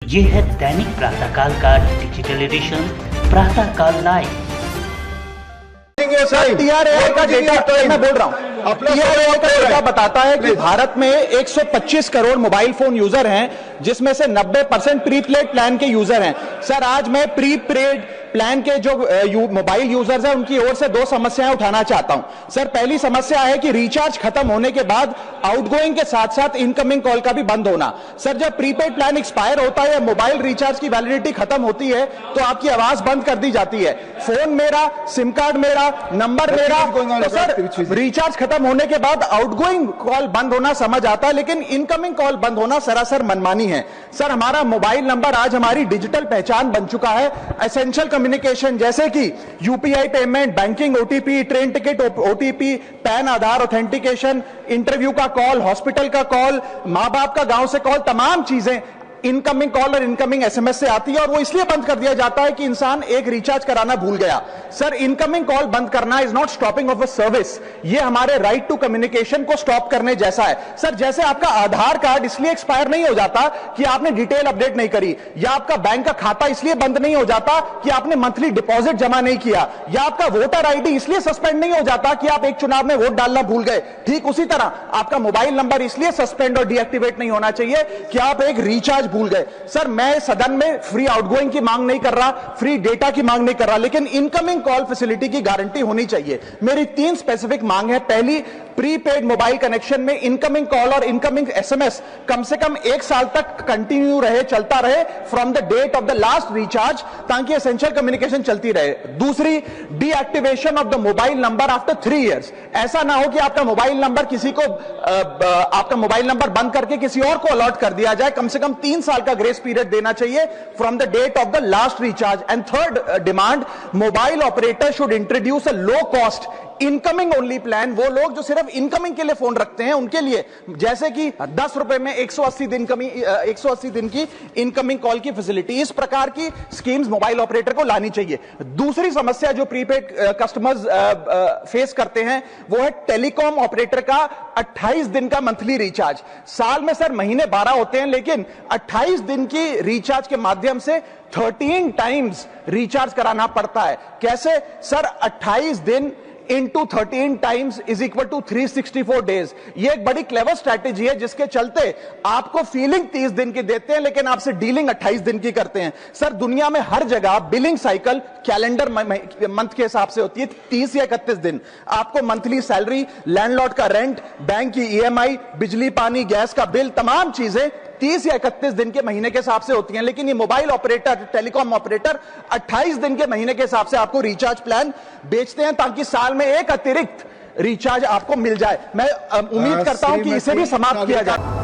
ये है दैनिक प्रातःकाल का डिजिटल एडिशन प्रातःकाल लाइव। सर टीआरए का डेटा मैं बोल रहा हूं, टीआरए का डेटा बताता है कि भारत में 125 करोड़ मोबाइल फोन यूजर हैं, जिसमें से 90% प्रीपेड प्लान के यूजर हैं। सर आज मैं प्रीपेड प्लान के जो मोबाइल यूजर्स हैं उनकी ओर से दो समस्याएं उठाना चाहता हूं। सर पहली समस्या है कि रिचार्ज खत्म होने के बाद आउटगोइंग के साथ साथ इनकमिंग कॉल का भी बंद होना। सर जब प्रीपेड प्लान एक्सपायर होता है या मोबाइल रिचार्ज की वैलिडिटी खत्म होती है तो आपकी आवाज बंद कर दी जाती है। फोन मेरा, सिम कार्ड मेरा, नंबर मेरा, तो सर रिचार्ज खत्म होने के बाद आउटगोइंग कॉल बंद होना समझ आता है, लेकिन इनकमिंग कॉल बंद होना सरासर मनमानी है। सर हमारा मोबाइल नंबर आज हमारी डिजिटल पहचान बन चुका है। एसेंशियल कम्युनिकेशन जैसे कि UPI payment, banking, OTP, train ticket OTP, PAN Aadhaar authentication, interview का कॉल, हॉस्पिटल का कॉल, मां बाप का गांव से कॉल, तमाम चीजें इनकमिंग कॉल और इनकमिंग एसएमएस से आती है और वो इसलिए बंद कर दिया जाता है कि इंसान एक रिचार्ज कराना भूल गया। सर इनकमिंग कॉल बंद करना is not stopping of a service, ये हमारे राइट टू कम्युनिकेशन को स्टॉप करने जैसा है। सर जैसे आपका आधार कार्ड इसलिए एक्सपायर नहीं हो जाता कि आपने डिटेल अपडेट नहीं करी, या आपका बैंक का खाता इसलिए बंद नहीं हो जाता कि आपने मंथली डिपॉजिट जमा नहीं किया, या आपका वोटर आईडी इसलिए सस्पेंड नहीं हो जाता कि आप एक चुनाव में वोट डालना भूल गए। ठीक उसी तरह आपका मोबाइल नंबर इसलिए सस्पेंड और डीएक्टिवेट नहीं होना चाहिए कि आप एक रिचार्ज भूल गए। सर मैं सदन में फ्री आउटगोइंग की मांग नहीं कर रहा, फ्री डेटा की मांग नहीं कर रहा, लेकिन इनकमिंग कॉल फैसिलिटी की गारंटी होनी चाहिए। मेरी 3 स्पेसिफिक मांग है। पहली, प्रीपेड मोबाइल कनेक्शन में इनकमिंग कॉल और इनकमिंग एसएमएस कम से कम 1 साल तक कंटिन्यू रहे, चलता रहे from the date of the last recharge, ताकि एसेंशियल कम्युनिकेशन चलती रहे। दूसरी, deactivation of the mobile number after 3 years. ऐसा ना हो कि आपका मोबाइल नंबर किसी को आपका मोबाइल नंबर बंद करके किसी और को अलॉट कर दिया जाए। कम से कम 3 साल का ग्रेस पीरियड देना चाहिए from the date of the last recharge. And third demand, mobile operator should introduce a low cost incoming only plan. वो लोग जो सिर्फ इनकमिंग के लिए फोन रखते हैं उनके लिए, जैसे कि 10 रुपए में 180 दिन की इनकमिंग कॉल की फैसिलिटी, इस प्रकार की स्कीम्स मोबाइल ऑपरेटर को लानी चाहिए। दूसरी समस्या जो प्रीपेड कस्टमर्स फेस करते हैं वो है टेलीकॉम ऑपरेटर का 28 दिन का मंथली रिचार्ज। साल में सर महीने 12 होते हैं, लेकिन 28 दिन की रिचार्ज के माध्यम से 13 टाइम्स रिचार्ज कराना पड़ता है। कैसे सर? 28 दिन into 13 times is equal to 364 days. ये एक बड़ी क्लेवर स्ट्रैटेजी है जिसके चलते आपको फीलिंग 30 दिन की देते हैं, लेकिन आपसे डीलिंग 28 दिन की करते हैं। सर दुनिया में हर जगह बिलिंग साइकिल कैलेंडर मंथ के हिसाब से होती है, 30 या 31 दिन। आपको मंथली सैलरी, लैंडलॉर्ड का रेंट, बैंक की ईएमआई, बिजली पानी गैस का बिल, तमाम चीजें 30 या 31 दिन के महीने के हिसाब से होती हैं। लेकिन ये मोबाइल ऑपरेटर, टेलीकॉम ऑपरेटर 28 दिन के महीने के हिसाब से आपको रिचार्ज प्लान बेचते हैं, ताकि साल में एक अतिरिक्त रिचार्ज आपको मिल जाए। मैं उम्मीद करता हूं कि इसे भी समाप्त किया जाए।